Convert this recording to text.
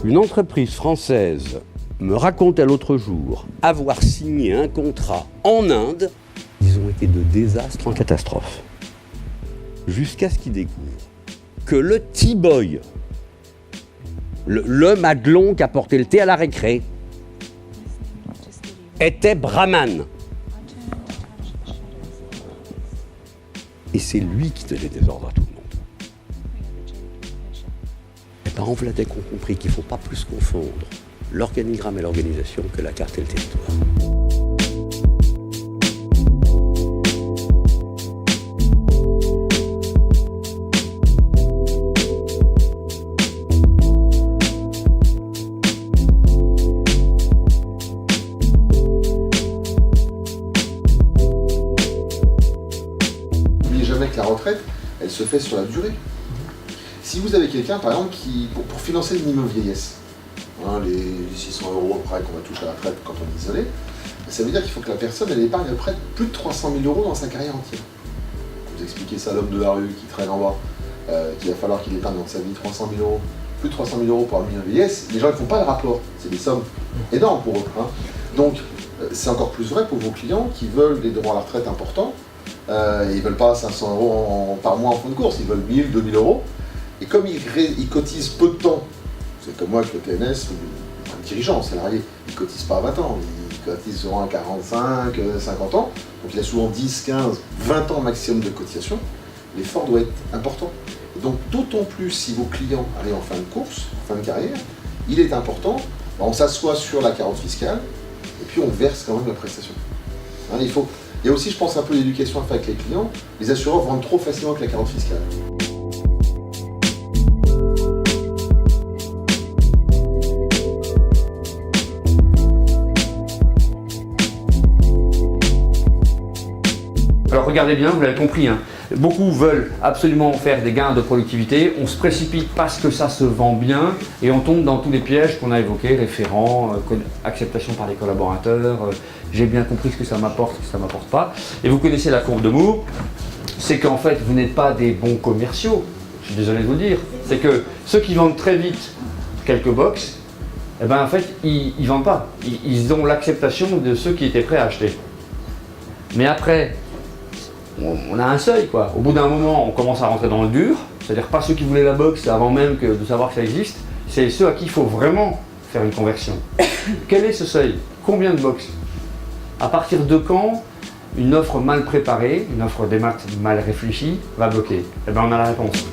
Une entreprise française me racontait l'autre jour avoir signé un contrat en Inde. Ils ont été de désastre en catastrophe. Jusqu'à ce qu'ils découvrent que le T-boy, le madelon qui apportait le thé à la récré, était brahman. Et c'est lui qui donnait des ordres à tout le monde. Les parents Vladek ont compris qu'il ne faut pas plus confondre l'organigramme et l'organisation que la carte et le territoire. Que la retraite, elle se fait sur la durée. Si vous avez quelqu'un, par exemple, qui, pour financer le minimum vieillesse, les 600 € après qu'on va toucher à la retraite quand on est isolé, ça veut dire qu'il faut que la personne elle épargne à peu près plus de 300 000 € dans sa carrière entière. Vous expliquez ça à l'homme de la rue qui traîne en bas, qu'il va falloir qu'il épargne dans sa vie 300 000 €, plus de 300 000 € pour un minimum vieillesse, les gens ne font pas le rapport. C'est des sommes énormes pour eux. Donc, c'est encore plus vrai pour vos clients qui veulent des droits à la retraite importants. Ils ne veulent pas 500 € par mois en fond de course, ils veulent 1000, 2000 €. Et comme ils cotisent peu de temps, c'est comme moi avec le TNS, un dirigeant, un salarié, il ne cotise pas à 20 ans, il cotise souvent à 45, 50 ans, donc il a souvent 10, 15, 20 ans maximum de cotisation. L'effort doit être important. Et donc d'autant plus si vos clients arrivent en fin de course, en fin de carrière, il est important, on s'assoit sur la carotte fiscale et puis on verse quand même la prestation. Il y a aussi, je pense, un peu d'éducation à faire avec les clients. Les assureurs vendent trop facilement avec la carotte fiscale. Alors regardez bien, vous l'avez compris, beaucoup veulent absolument faire des gains de productivité, on se précipite parce que ça se vend bien et on tombe dans tous les pièges qu'on a évoqués, référents, acceptation par les collaborateurs, j'ai bien compris ce que ça m'apporte, ce que ça ne m'apporte pas. Et vous connaissez la courbe de Moore, c'est qu'en fait vous n'êtes pas des bons commerciaux, je suis désolé de vous le dire, c'est que ceux qui vendent très vite quelques box, eh ben en fait ils ne vendent pas, ils ont l'acceptation de ceux qui étaient prêts à acheter. Mais après, on a un seuil quoi. Au bout d'un moment, on commence à rentrer dans le dur, c'est-à-dire pas ceux qui voulaient la box avant même de savoir que ça existe, c'est ceux à qui il faut vraiment faire une conversion. Quel est ce seuil? Combien de box? À partir de quand une offre mal préparée, une offre des maths mal réfléchie va bloquer? Eh bien on a la réponse.